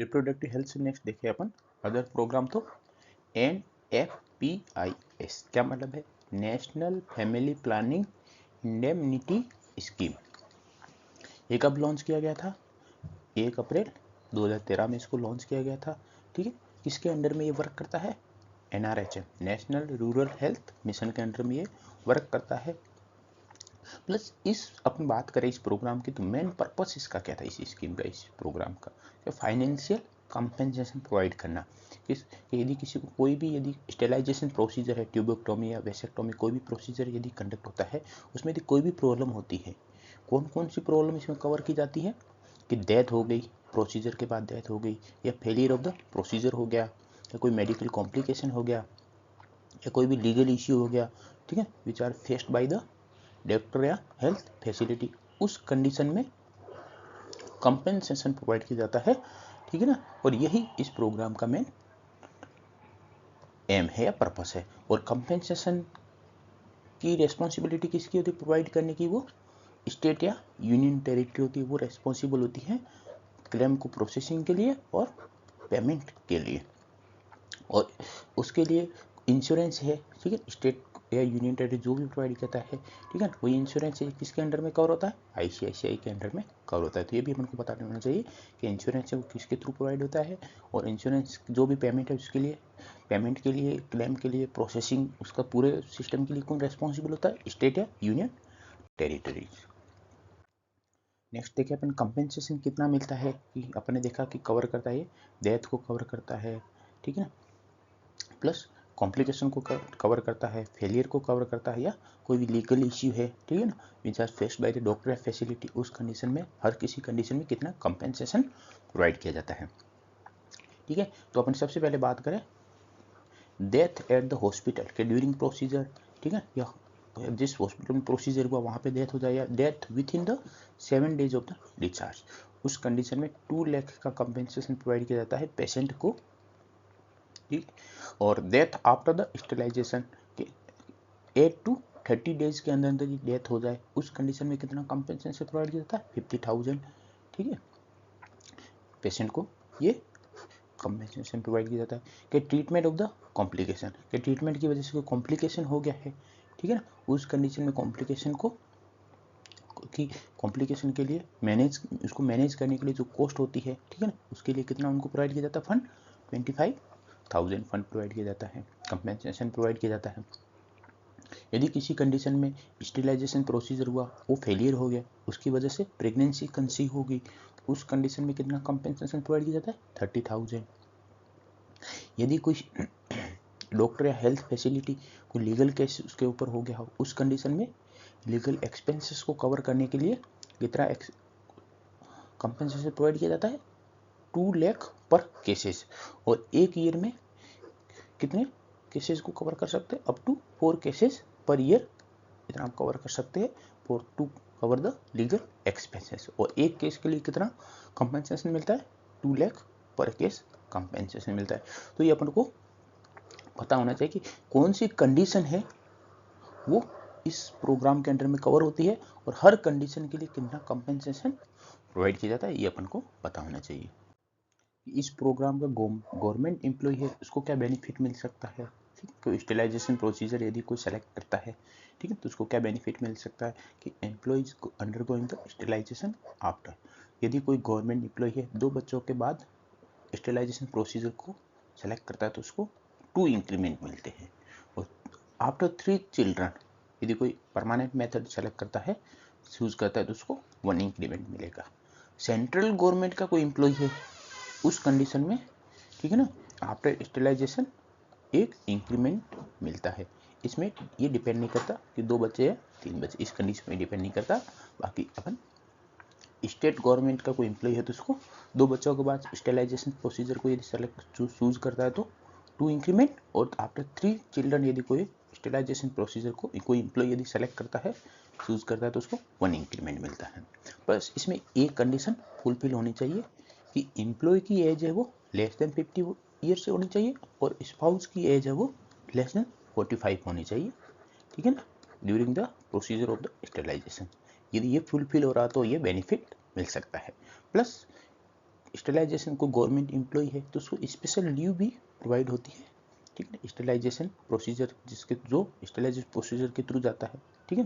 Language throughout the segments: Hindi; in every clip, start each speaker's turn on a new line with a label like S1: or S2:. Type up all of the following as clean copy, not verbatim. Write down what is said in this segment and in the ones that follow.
S1: रिप्रोडक्टिव हेल्थ से नेक्स्ट देखे अपन अदर प्रोग्राम तो NFPIS क्या मतलब है, national family planning indemnity scheme. ये कब लॉन्च किया गया था? 1 अप्रैल 2013 में इसको लॉन्च किया गया था। ठीक है, किसके अंडर में ये वर्क करता है? NRHM, national rural health mission के अंडर में ये वर्क करता है। प्लस इस अपन बात करें इस प्रोग्राम की तो मेन पर्पस इसका क्या था, इस स्कीम का, इस प्रोग्राम का फाइनेंशियल कंपेंसेशन प्रोवाइड करना। यदि किसी को कोई भी यदि स्टेलाइजेशन प्रोसीजर है, ट्यूबोक्टोमी या वेसेक्टोमी, कोई भी प्रोसीजर यदि कंडक्ट होता है, उसमें यदि कोई भी प्रॉब्लम होती है, कौन कौन सी प्रॉब्लम इसमें कवर की जाती है कि डेथ हो गई, प्रोसीजर के बाद डेथ हो गई, या फेलियर ऑफ द प्रोसीजर हो गया, या कोई मेडिकल कॉम्प्लिकेशन हो गया, या कोई भी लीगल इश्यू हो गया, ठीक है, which are faced by the doctor या हेल्थ फैसिलिटी, उस कंडीशन में कंपेंसेशन प्रोवाइड किया जाता है। ठीक है ना, और यही इस प्रोग्राम का मेन एम है या पर्पस है। और कंपेंसेशन की रेस्पॉन्सिबिलिटी किसकी होती है प्रोवाइड करने की? वो स्टेट या यूनियन टेरिटरी होती है, वो रेस्पॉन्सिबल होती है क्लेम को प्रोसेसिंग के लिए और पेमेंट के लिए। और उसके लिए इंश्योरेंस है, ठीक है, स्टेट या यूनियन टेरिटरी जो भी प्रोवाइड करता है, ठीक है, वही इंश्योरेंस है किसके अंडर में कवर होता है? ICICI के अंडर में कवर होता है। तो ये भी हमको पता होना चाहिए कि इंश्योरेंस है वो किसके थ्रू प्रोवाइड होता है, और इंश्योरेंस जो भी पेमेंट है उसके लिए, पेमेंट के लिए, क्लेम के लिए, प्रोसेसिंग, उसका पूरे सिस्टम के लिए कौन रेस्पॉन्सिबल होता है? स्टेट या यूनियन टेरिटरीज। नेक्स्ट देखिए अपन कंपेंसेशन कितना मिलता है, कि अपने देखा कि कवर करता है, डेथ को कवर करता है, ठीक है ना, प्लस कॉम्प्लिकेशन को कवर करता है, फेलियर को कवर करता है, या कोई भी लीगल इश्यू है, ठीक है ना, which are faced by the doctor या फैसिलिटी, उस कंडीशन में, हर किसी कंडीशन में कितना कंपेंसेशन प्रोवाइड किया जाता है। ठीक है, तो अपन सबसे पहले बात करें डेथ एट द हॉस्पिटल के ड्यूरिंग प्रोसीजर, ठीक है, या जिस हॉस्पिटल में प्रोसीजर हुआ वहाँ पे डेथ हो जाए, या death with in the 7 days of the discharge, उस कंडीशन में 2 लाख का कंपेंसेशन प्रोवाइड किया जाता है पेशेंट को। ठीक, और डेथ आफ्टर द स्टेलाइजेशन के 8 to 30 डेज के अंदर अंदर डेथ हो जाए, उस कंडीशन में कितना कंपेंसेशन प्रोवाइड किया जाता है? 50,000। ठीक है, पेशेंट को ये कंपेंसेशन प्रोवाइड किया जाता है। कि ट्रीटमेंट ऑफ द कॉम्प्लिकेशन, के ट्रीटमेंट की वजह से कोई कॉम्प्लिकेशन हो गया है, ठीक है ना, उस कंडीशन में कॉम्प्लिकेशन को कि कॉम्प्लिकेशन के लिए मैनेज, उसको मैनेज करने के लिए जो कॉस्ट होती है, ठीक है ना, उसके लिए कितना उनको प्रोवाइड किया जाता है? फंड 25,000 फंड प्रोवाइड किया जाता है, कंपेंसेशन प्रोवाइड किया जाता है। यदि किसी कंडीशन में स्टेलाइजेशन प्रोसीजर हुआ, वो फेलियर हो गया, उसकी वजह से प्रेगनेंसी कंसीव हो गई, उस कंडीशन में कितना कंपेंसेशन प्रोवाइड किया जाता है? 30,000। यदि कोई डॉक्टर या हेल्थ फैसिलिटी कोई लीगल केस उसके ऊपर हो गया हो, उस कंडीशन में लीगल एक्सपेंसेस को कवर करने के लिए कितना कंपेंसेशन प्रोवाइड किया जाता है? 2 लाख पर केसेस। और एक ईयर में कितने केसेस को कवर कर सकते हैं? अप टू 4 केसेस पर ईयर इतना आप कवर कर सकते हैं for to cover the legal expenses. और एक केस के लिए कितना कंपेंसेशन मिलता है? 2 लाख पर केस कंपेंसेशन मिलता है। तो ये अपन को पता होना चाहिए कि कौन सी कंडीशन है वो इस प्रोग्राम के अंडर में कवर होती है, और हर कंडीशन के लिए कितना कंपेंसेशन प्रोवाइड किया जाता है, ये अपन को पता होना चाहिए। इस प्रोग्राम का गवर्नमेंट एम्प्लॉय है उसको क्या बेनिफिट मिल सकता है, ठीक, कोई स्टेलाइजेशन प्रोसीजर यदि कोई सेलेक्ट करता है, ठीक है, तो उसको क्या बेनिफिट मिल सकता है कि एम्प्लॉयज को अंडरगोइंग द स्टेलाइजेशन आफ्टर, यदि कोई गवर्नमेंट एम्प्लॉय है 2 बच्चों के बाद स्टेलाइजेशन प्रोसीजर को सेलेक्ट करता है तो उसको 2 इंक्रीमेंट मिलते हैं। और आफ्टर 3 चिल्ड्रन यदि कोई परमानेंट मेथड सेलेक्ट करता है, चूज करता है, तो उसको 1 इंक्रीमेंट मिलेगा। सेंट्रल गवर्नमेंट का कोई एम्प्लॉय है उस कंडीशन में, ठीक है ना, आफ्टर स्टेलाइजेशन 1 इंक्रीमेंट मिलता है। इसमें ये डिपेंड नहीं करता कि 2 बच्चे या 3 बच्चे, इस कंडीशन में डिपेंड नहीं करता। बाकी अपन स्टेट गवर्नमेंट का कोई एम्प्लॉय है तो उसको 2 बच्चों के बाद स्टेलाइजेशन प्रोसीजर को यदि सेलेक्ट चूज करता है तो 2 इंक्रीमेंट, और आफ्टर 3 चिल्ड्रन यदि कोई स्टेलाइजेशन प्रोसीजर को कोई एम्प्लॉय यदि सेलेक्ट करता है, चूज करता है, तो उसको 1 इंक्रीमेंट मिलता है। बस इसमें एक कंडीशन फुलफिल होनी चाहिए कि एम्प्लॉय की एज है वो लेस देन 50 ईयर से होनी चाहिए, और स्पाउस की एज है वो लेस देन 45 होनी चाहिए, ठीक है ना, during the procedure of the sterilisation. यदि ये फुलफिल हो रहा तो ये बेनिफिट मिल सकता है। प्लस स्टेलाइजेशन को गवर्नमेंट एम्प्लॉय है तो उसको स्पेशल लीव भी प्रोवाइड होती है, ठीक है। स्टेलाइजेशन प्रोसीजर जिसके जो स्टेलाइजेशन प्रोसीजर के थ्रू जाता है, ठीक है,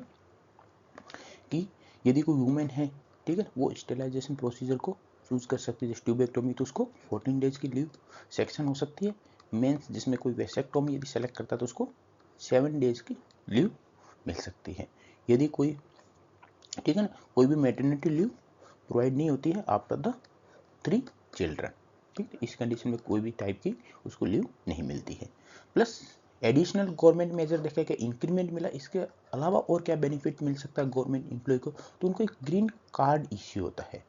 S1: कि यदि कोई वुमेन है, ठीक है, वो स्टेलाइजेशन प्रोसीजर को चूज कर सकती है। जैसे ट्यूबेक्टोमी तो उसको 14 डेज की लीव सेक्शन हो सकती है। मेंस जिसमें कोई वेसेक्टोमी यदि सेलेक्ट करता है तो उसको 7 डेज की लीव मिल सकती है। यदि कोई, ठीक है ना, कोई भी मैटरनिटी लीव प्रोवाइड नहीं होती है आफ्टर द 3 चिल्ड्रन, ठीक है। इस कंडीशन में कोई भी टाइप की उसको लीव नहीं मिलती है। प्लस एडिशनल गवर्नमेंट मेजर देखा कि इंक्रीमेंट मिला, इसके अलावा और क्या बेनिफिट मिल सकता है गवर्नमेंट एम्प्लॉय को, तो उनको एक ग्रीन कार्ड इश्यू होता है,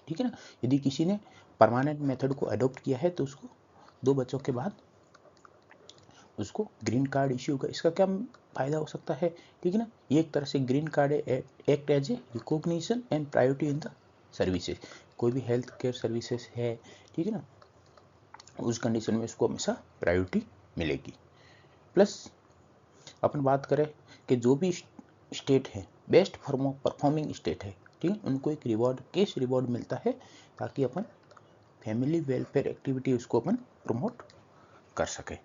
S1: ठीक है ना। यदि किसी ने परमानेंट मेथड को अडॉप्ट किया है तो उसको 2 बच्चों के बाद उसको ग्रीन कार्ड इश्यू होगा। इसका क्या फायदा हो सकता है, ठीक है ना, ये एक तरह से green card act as a recognition and priority in the services. कोई भी हेल्थ केयर सर्विसेज है, ठीक है ना, उस कंडीशन में उसको हमेशा प्रायोरिटी मिलेगी। प्लस अपन बात करें कि जो भी स्टेट है बेस्ट परफॉर्मिंग स्टेट है, ठीक है, उनको एक रिवॉर्ड, कैश रिवॉर्ड मिलता है ताकि अपन फैमिली वेलफेयर एक्टिविटी उसको अपन प्रमोट कर सके।